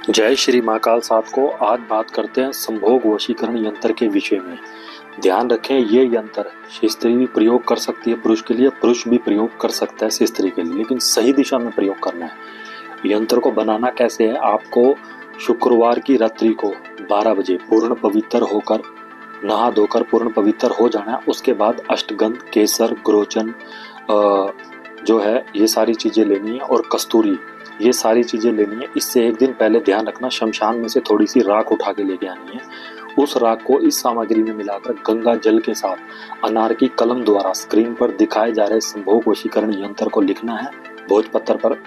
जय श्री महाकाल साथ को। आज बात करते हैं संभोग वशीकरण यंत्र के विषय में। ध्यान रखें, ये यंत्र स्त्री भी प्रयोग कर सकती है पुरुष के लिए, पुरुष भी प्रयोग कर सकता है स्त्री के लिए, लेकिन सही दिशा में प्रयोग करना है। यंत्र को बनाना कैसे है, आपको शुक्रवार की रात्रि को 12 बजे पूर्ण पवित्र होकर नहा धोकर पूर्ण पवित्र हो जाना है। उसके बाद अष्टगंध, केसर, ग्रोचन जो है ये सारी चीजें लेनी है, और कस्तूरी, ये सारी चीजें लेनी है। इससे एक दिन पहले ध्यान रखना, शमशान में से थोड़ी सी राख उठा के लेके आनी है। उस राख को इस सामग्री में मिलाकर गंगा जल के साथ अनार की कलम द्वारा स्क्रीन पर दिखाए जा रहे संभोग वशीकरण यंत्र को लिखना है भोजपत्र पर।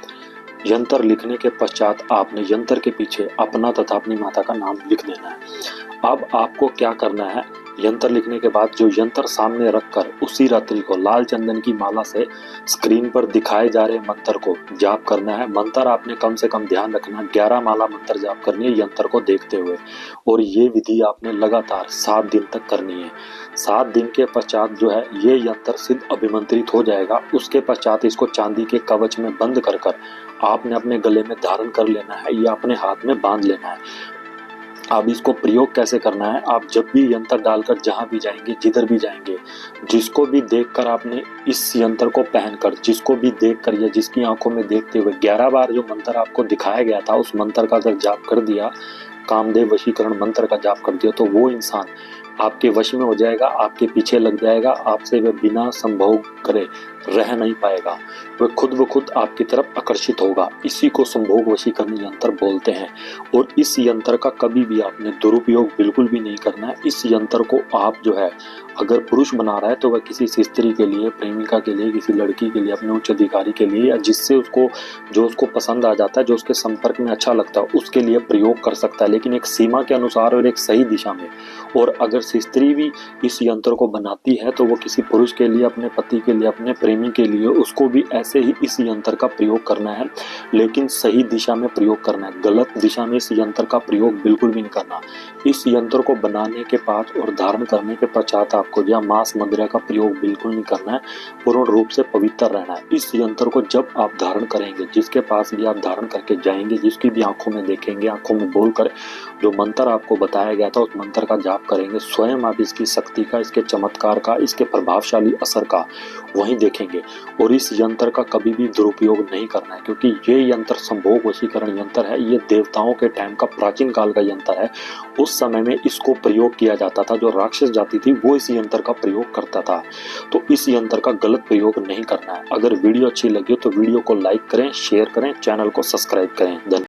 यंत्र लिखने के पश्चात आपने यंत्र के पीछे अपना तथा अपनी माता का नाम लिख देना है। अब आपको क्या करना है, यंत्र लिखने के बाद जो यंत्र सामने रखकर उसी रात्रि को लाल चंदन की माला से स्क्रीन पर दिखाए जा रहे मंत्र को जाप करना है। मंत्र आपने कम से कम ध्यान रखना 11 माला मंत्र जाप करनी है यंत्र को देखते हुए, और ये विधि आपने लगातार 7 दिन तक करनी है। 7 दिन के पश्चात जो है ये यंत्र सिद्ध अभिमंत्रित हो जाएगा। उसके पश्चात इसको चांदी के कवच में बंद कर आपने अपने गले में धारण कर लेना है या अपने हाथ में बांध लेना है। अब इसको प्रयोग कैसे करना है, आप जब भी यंत्र डालकर जहां भी जाएंगे, जिधर भी जाएंगे, जिसको भी देखकर आपने इस यंत्र को पहनकर, जिसको भी देखकर या जिसकी आंखों में देखते हुए 11 बार जो मंत्र आपको दिखाया गया था उस मंत्र का अगर जाप कर दिया, कामदेव वशीकरण मंत्र का जाप कर दिया, तो वो इंसान आपके वश में हो जाएगा, आपके पीछे लग जाएगा, आपसे वह बिना संभोग करे रह नहीं पाएगा, वह खुद ब खुद आपकी तरफ आकर्षित होगा। इसी को संभोग वशीकरण यंत्र बोलते हैं। और इस यंत्र का कभी भी आपने दुरुपयोग बिल्कुल भी नहीं करना है। इस यंत्र को आप जो है, अगर पुरुष बना रहा है तो वह किसी स्त्री के लिए, प्रेमिका के लिए, किसी लड़की के लिए, अपने उच्च अधिकारी के लिए, या जिससे उसको जो उसको पसंद आ जाता है, जो उसके संपर्क में अच्छा लगता है, उसके लिए प्रयोग कर सकता है, लेकिन एक सीमा के अनुसार और एक सही दिशा में। और अगर स्त्री भी इस यंत्र को बनाती है तो वो किसी पुरुष के लिए, अपने पति के लिए, अपने प्रेमी के लिए, उसको भी ऐसे ही इस यंत्र का प्रयोग करना है, लेकिन सही दिशा में प्रयोग करना है। गलत दिशा में इस यंत्र का प्रयोग बिल्कुल भी नहीं करना। इस यंत्र को बनाने के बाद और धारण करने के पश्चात आपको या मांस मदिरा का प्रयोग बिल्कुल नहीं करना है, पूर्ण रूप से पवित्र रहना है। इस यंत्र को जब आप धारण करेंगे, जिसके पास भी आप धारण करके जाएंगे, जिसकी भी आंखों में देखेंगे, आंखों में बोलकर जो मंत्र आपको बताया गया था उस मंत्र का जाप करेंगे, स्वयं आप इसकी शक्ति का, इसके चमत्कार का, इसके प्रभावशाली असर का वहीं देखेंगे। और इस यंत्र का कभी भी दुरुपयोग नहीं करना है, क्योंकि ये यंत्र संभोग वशीकरण यंत्र है। ये देवताओं के टाइम का प्राचीन काल का यंत्र है। उस समय में इसको प्रयोग किया जाता था, जो राक्षस जाति थी वो इस यंत्र का प्रयोग करता था। तो इस यंत्र का गलत प्रयोग नहीं करना है। अगर वीडियो अच्छी लगी तो वीडियो को लाइक करें, शेयर करें, चैनल को सब्सक्राइब करें। धन्यवाद।